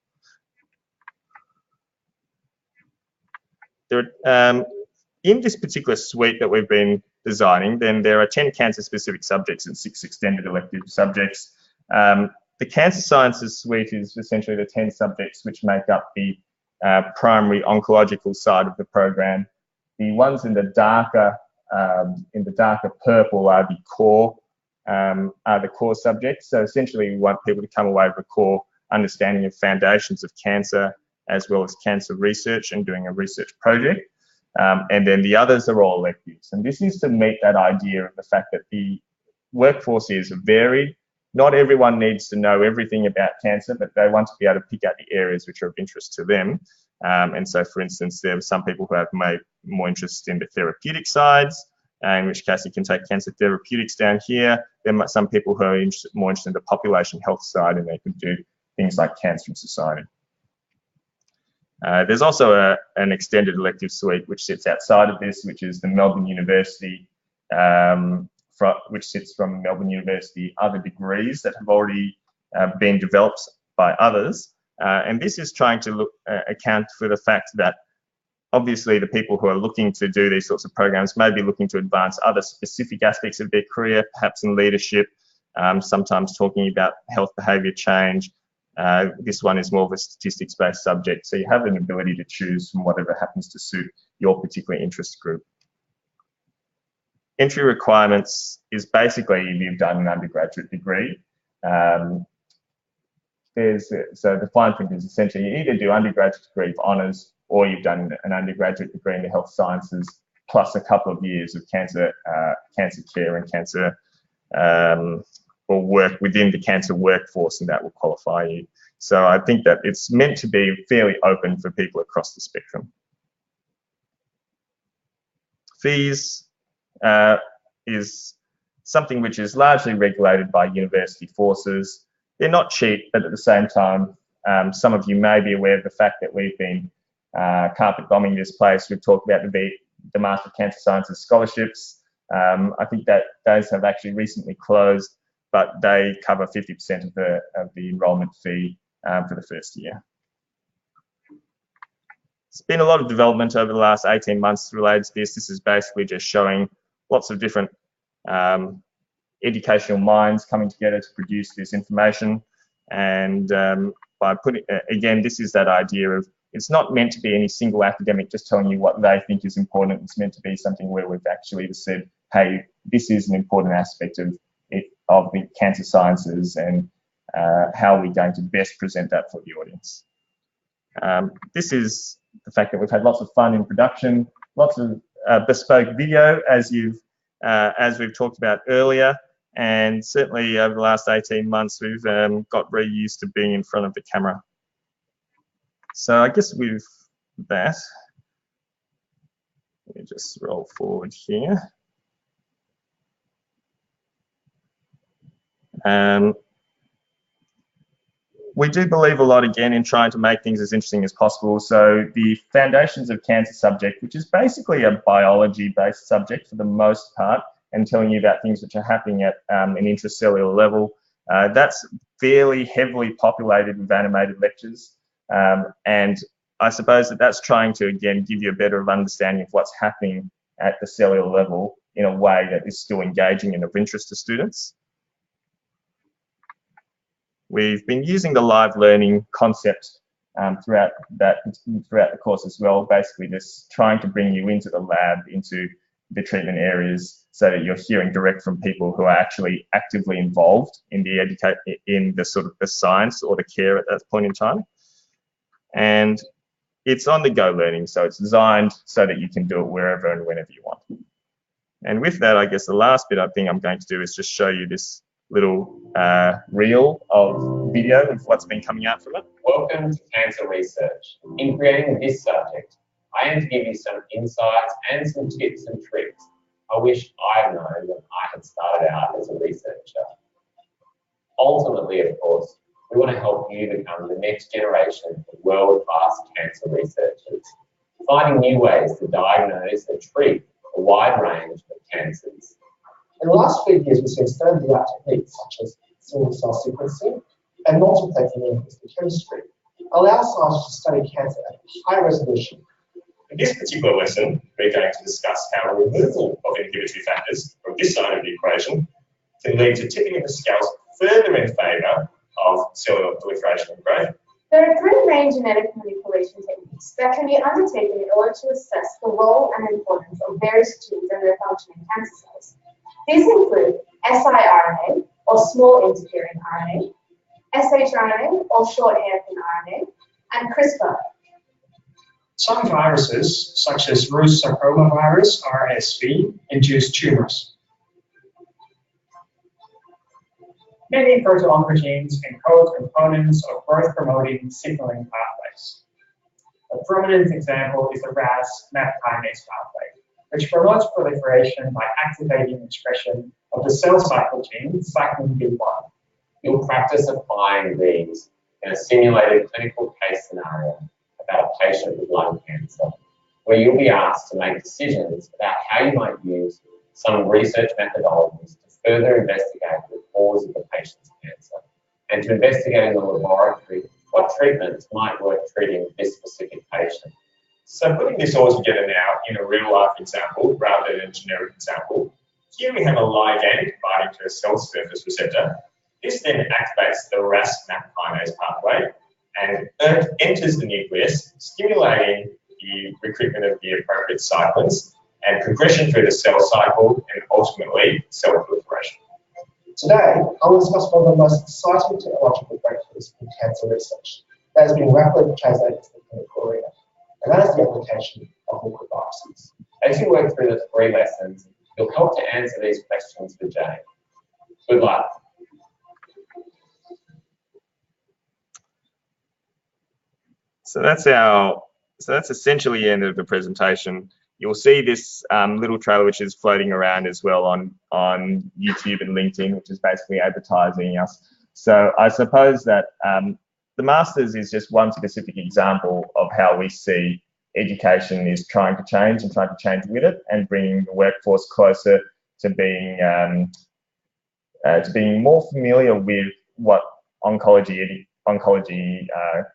Speaker 2: In this particular suite that we've been designing, then there are 10 cancer-specific subjects and 6 extended elective subjects. The Cancer Sciences suite is essentially the 10 subjects which make up the primary oncological side of the program. The ones in the darker purple are the core subjects. So essentially, we want people to come away with a core understanding of foundations of cancer, as well as cancer research and doing a research project. And then the others are all electives. And this is to meet that idea of the fact that the workforce is varied. Not everyone needs to know everything about cancer, but they want to be able to pick out the areas which are of interest to them. And so, for instance, there are some people who have more interest in the therapeutic sides, in which case you can take cancer therapeutics down here. There are some people who are more interested in the population health side, and they can do things like cancer in society. There's also an extended elective suite which sits outside of this, which is the Melbourne University, which sits from Melbourne University other degrees that have already been developed by others. And this is trying to account for the fact that obviously the people who are looking to do these sorts of programs may be looking to advance other specific aspects of their career, perhaps in leadership, sometimes talking about health behaviour change. This one is more of a statistics-based subject, so you have an ability to choose from whatever happens to suit your particular interest group. Entry requirements is basically if you've done an undergraduate degree. So the fine print is essentially you either do undergraduate degree of honours, or you've done an undergraduate degree in the health sciences plus a couple of years of cancer care and cancer or work within the cancer workforce, and that will qualify you. So I think that it's meant to be fairly open for people across the spectrum. Fees is something which is largely regulated by university forces. They're not cheap, but at the same time, some of you may be aware of the fact that we've been carpet bombing this place. We've talked about the Master of Cancer Sciences scholarships. I think that those have actually recently closed, but they cover 50% of the enrolment fee for the first year. There's been a lot of development over the last 18 months related to this. This is basically just showing lots of different educational minds coming together to produce this information. And by putting, again, this is that idea of, it's not meant to be any single academic just telling you what they think is important. It's meant to be something where we've actually said, hey, this is an important aspect of the cancer sciences, and how are we going to best present that for the audience. This is the fact that we've had lots of fun in production, lots of bespoke video, as we've talked about earlier, and certainly over the last 18 months we've got very used to being in front of the camera. So I guess with that, let me just roll forward here. We do believe a lot, again, in trying to make things as interesting as possible. So the Foundations of Cancer subject, which is basically a biology-based subject for the most part, and telling you about things which are happening at an intracellular level, that's fairly heavily populated with animated lectures. And I suppose that's trying to, again, give you a better understanding of what's happening at the cellular level in a way that is still engaging and of interest to students. We've been using the live learning concept throughout the course as well, basically just trying to bring you into the lab, into the treatment areas, so that you're hearing direct from people who are actually actively involved in the sort of the science or the care at that point in time. And it's on-the-go learning, so it's designed so that you can do it wherever and whenever you want. And with that, I guess the last bit I think I'm going to do is just show you this little reel of video of what's been coming out from it.
Speaker 3: Welcome to Cancer Research. In creating this subject, I aim to give you some insights and some tips and tricks I wish I'd known when I had started out as a researcher. Ultimately, of course, we want to help you become the next generation of world-class cancer researchers, finding new ways to diagnose and treat a wide range of cancers.
Speaker 4: In the last few years, we've seen state-of-the-art techniques such as single-cell sequencing and multiplexing chemistry allow scientists to study cancer at high resolution.
Speaker 5: In this particular lesson, we're going to discuss how removal of inhibitory factors from this side of the equation can lead to tipping of the scales further in favour of cellular proliferation and growth.
Speaker 6: There are three main genetic manipulation techniques that can be undertaken in order to assess the role and importance of various genes and their function in cancer cells. These include siRNA, or small interfering RNA, shRNA, or short hairpin RNA, and CRISPR.
Speaker 7: Some viruses, such as Rous sarcoma virus, RSV, induce tumors. Many proto-oncogenes encode components of growth-promoting signaling pathways. A prominent example is the RAS-MAP kinase pathway, which promotes proliferation by activating expression of the cell cycle gene, cyclin B1.
Speaker 3: You'll practice applying these in a simulated clinical case scenario about a patient with lung cancer, where you'll be asked to make decisions about how you might use some research methodologies to further investigate the cause of the patient's cancer, and to investigate in the laboratory what treatments might work treating this specific patient.
Speaker 5: So putting this all together now in a real-life example rather than a generic example, here we have a ligand binding to a cell surface receptor. This then activates the RAS-MAP kinase pathway and enters the nucleus, stimulating the recruitment of the appropriate cyclins and progression through the cell cycle and ultimately cell proliferation.
Speaker 4: Today, I will discuss one of the most exciting technological breakthroughs in cancer research that has been rapidly translated to the clinical arena, and that is the application of liquid biopsies.
Speaker 3: As you work through the three lessons, you'll help to answer these questions for Jane. Good luck.
Speaker 2: So that's essentially the end of the presentation. You'll see this little trailer which is floating around as well on YouTube and LinkedIn, which is basically advertising us. So I suppose that the Masters is just one specific example of how we see education is trying to change with it, and bringing the workforce closer to being more familiar with what oncology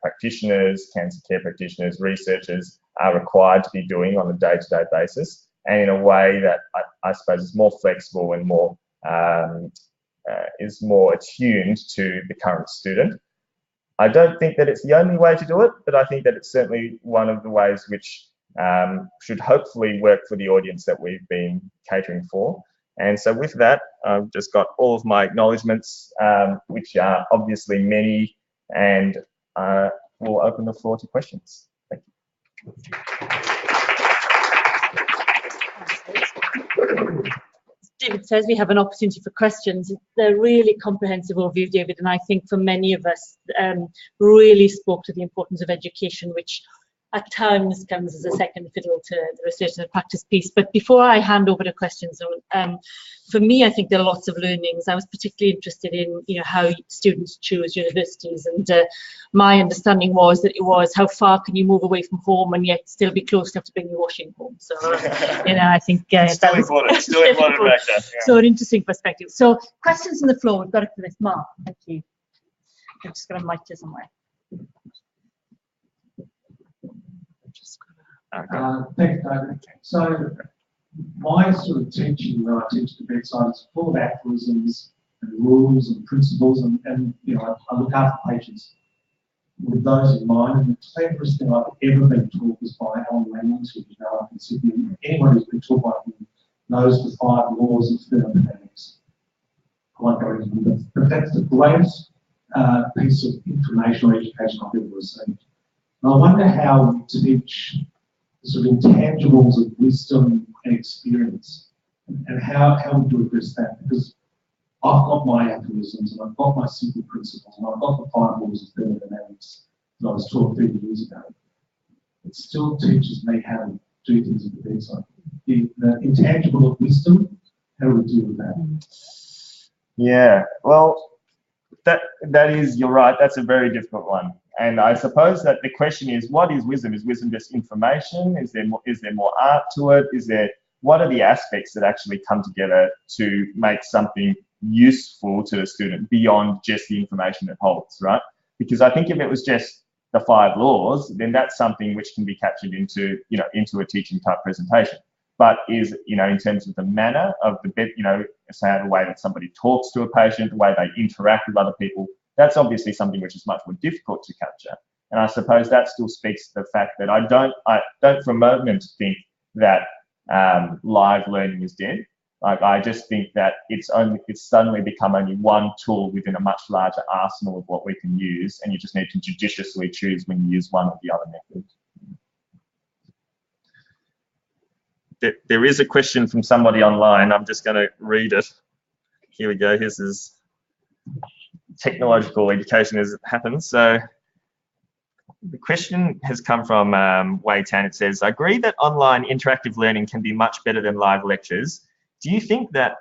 Speaker 2: practitioners, cancer care practitioners, researchers are required to be doing on a day-to-day basis, and in a way that I suppose is more flexible and more is more attuned to the current student. I don't think that it's the only way to do it, but I think that it's certainly one of the ways which should hopefully work for the audience that we've been catering for. And so with that, I've just got all of my acknowledgements, which are obviously many, and we'll open the floor to questions. Thank you.
Speaker 1: David says we have an opportunity for questions. They're really comprehensive overview, David, and I think for many of us really spoke to the importance of education, which at times comes as a second fiddle to the research and the practice piece. But before I hand over to questions, for me, I think there are lots of learnings. I was particularly interested in, how students choose universities, and my understanding was that it was how far can you move away from home and yet still be close enough to bring your washing home. So, I think
Speaker 2: still important back then. Yeah.
Speaker 1: So an interesting perspective. So questions on the floor. We've got it for this. Mark, thank you. I'm just going to mic to somewhere.
Speaker 8: Thanks, David. So my sort of teaching when I teach the bedside is full of aphorisms and rules and principles, and I look after patients with those in mind. And the cleverest thing I've ever been taught was by Alan Lemons, who up in Sydney. Anyone who's been taught by him knows the 5 laws of thermodynamics. I won't go into them, but that's the greatest piece of information or education I've ever received. And I wonder how to teach the sort of intangibles of wisdom and experience, and how would you address that? Because I've got my aphorisms, and I've got my simple principles, and I've got the 5 laws of thermodynamics that I was taught 30 years ago. It still teaches me how to do things at the bedside. The intangible of wisdom, how do we deal with that?
Speaker 2: Yeah, well, that is, you're right, that's a very difficult one. And I suppose that the question is, what is wisdom? Is wisdom just information? Is there more art to it? What are the aspects that actually come together to make something useful to the student beyond just the information it holds, right? Because I think if it was just the 5 laws, then that's something which can be captured into a teaching type presentation. But is, in terms of the manner of the bed, say the way that somebody talks to a patient, the way they interact with other people, that's obviously something which is much more difficult to capture. And I suppose that still speaks to the fact that I don't for a moment think that live learning is dead. Like, I just think that it's suddenly become only one tool within a much larger arsenal of what we can use, and you just need to judiciously choose when you use one or the other method. There is a question from somebody online. I'm just going to read it. Here we go. Here's his technological education as it happens. So the question has come from Wei Tan. It says, I agree that online interactive learning can be much better than live lectures. Do you think that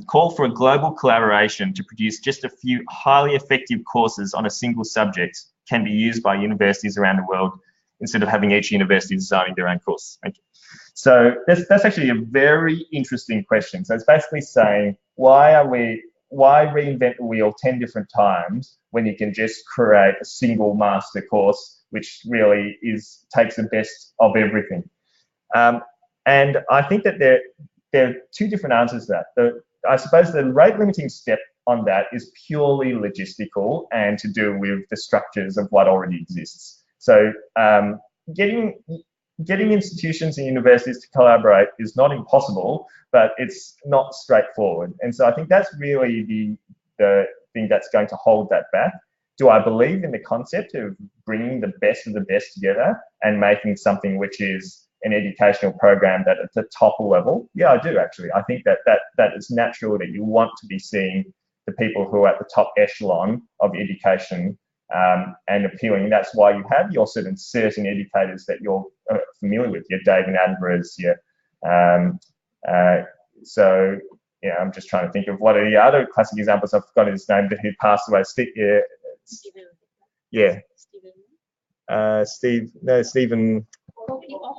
Speaker 2: call for a global collaboration to produce just a few highly effective courses on a single subject can be used by universities around the world instead of having each university designing their own course? Thank you. So that's actually a very interesting question. So it's basically saying, why reinvent the wheel 10 different times when you can just create a single master course, which really takes the best of everything? And I think that there are 2 different answers to that. I suppose the rate limiting step on that is purely logistical and to do with the structures of what already exists. So getting institutions and universities to collaborate is not impossible, but it's not straightforward. And so I think that's really the thing that's going to hold that back. Do I believe in the concept of bringing the best of the best together and making something which is an educational program that at the top level? Yeah, I do actually. I think that is natural, that you want to be seeing the people who are at the top echelon of education and appealing. That's why you have your certain educators that you're familiar with, your David Attenboroughs, your so yeah, I'm just trying to think of what are the other classic examples. I've forgotten his name, but he passed away. Stephen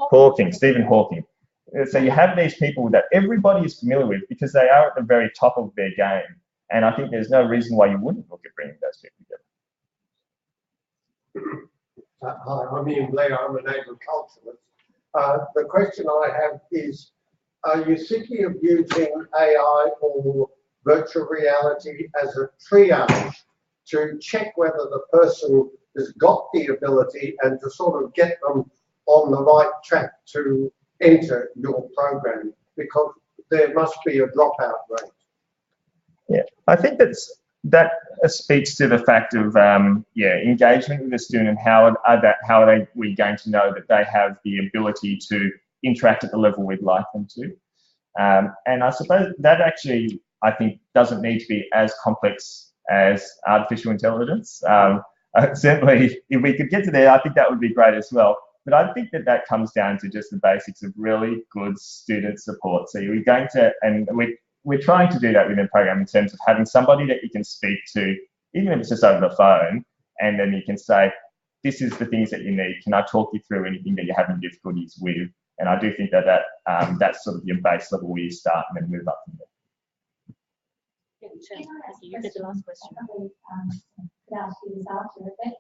Speaker 2: Hawking. Stephen Hawking. So you have these people that everybody is familiar with because they are at the very top of their game, and I think there's no reason why you wouldn't look at bringing those people together.
Speaker 9: Hi, I'm Ian Blair. I'm an agriculturalist. The question I have is, are you thinking of using AI or virtual reality as a triage to check whether the person has got the ability and to sort of get them on the right track to enter your program? Because there must be a dropout rate.
Speaker 2: Yeah, I think that speaks to the fact of engagement with the student and how are we going to know that they have the ability to interact at the level we'd like them to. And I suppose that actually, I think, doesn't need to be as complex as artificial intelligence. Certainly, if we could get to there, I think that would be great as well. But I think that comes down to just the basics of really good student support. So we're going to, and we're trying to do that within the program in terms of having somebody that you can speak to, even if it's just over the phone, and then you can say, this is the things that you need. Can I talk you through anything that you're having difficulties with? And I do think that's sort of your base level where you start and then move up from there.
Speaker 10: You did the last question. Could ask you this after, but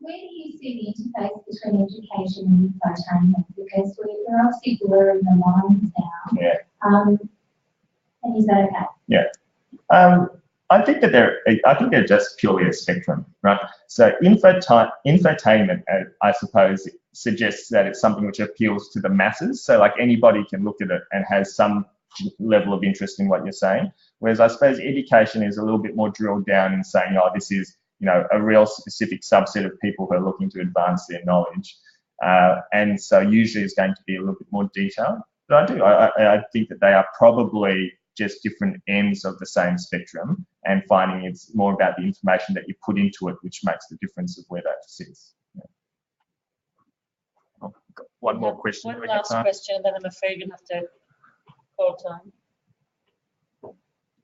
Speaker 10: where do you see the interface between education and infotainment? Because we're obviously blurring the lines now.
Speaker 2: Yeah.
Speaker 10: And is that okay?
Speaker 2: Yeah. I think they're just purely a spectrum, right? So infotainment, I suppose, suggests that it's something which appeals to the masses. So like anybody can look at it and has some level of interest in what you're saying. Whereas I suppose education is a little bit more drilled down in saying, oh, this is, a real specific subset of people who are looking to advance their knowledge. And so usually it's going to be a little bit more detailed. But I think that they are probably just different ends of the same spectrum, and finding it's more about the information that you put into it, which makes the difference of where that sits. Yeah. Oh, got one more question.
Speaker 1: One last question, and then I'm afraid you'll have to call time.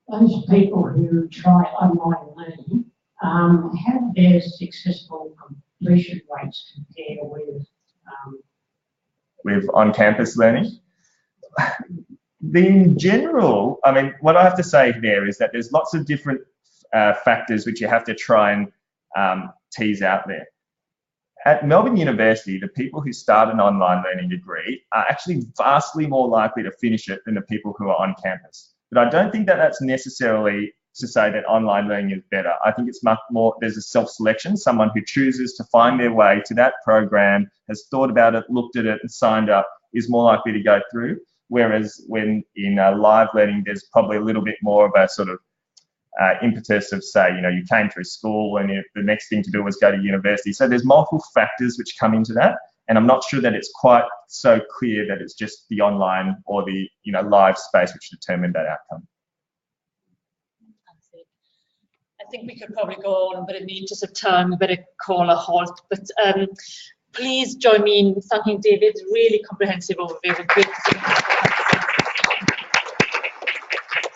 Speaker 11: Those people who try online learning, how do their successful completion rates compare
Speaker 2: with on-campus learning? In general, I mean, what I have to say there is that there's lots of different factors which you have to try and tease out there. At Melbourne University, the people who start an online learning degree are actually vastly more likely to finish it than the people who are on campus. But I don't think that that's necessarily to say that online learning is better. I think it's much more, there's a self-selection, someone who chooses to find their way to that program, has thought about it, looked at it and signed up, is more likely to go through. Whereas when in live learning, there's probably a little bit more of a sort of impetus of, say, you came through school and the next thing to do was go to university. So there's multiple factors which come into that. And I'm not sure that it's quite so clear that it's just the online or the live space which determined that outcome.
Speaker 1: I think we could probably go on, but in the interest of time, we better call a halt. But please join me in thanking David's really comprehensive overview.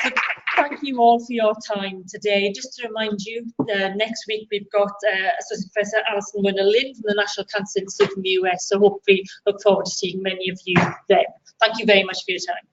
Speaker 1: So thank you all for your time today. Just to remind you, next week we've got Associate Professor Alison Werner-Lynn from the National Cancer Institute in the US. So hopefully look forward to seeing many of you there. Thank you very much for your time.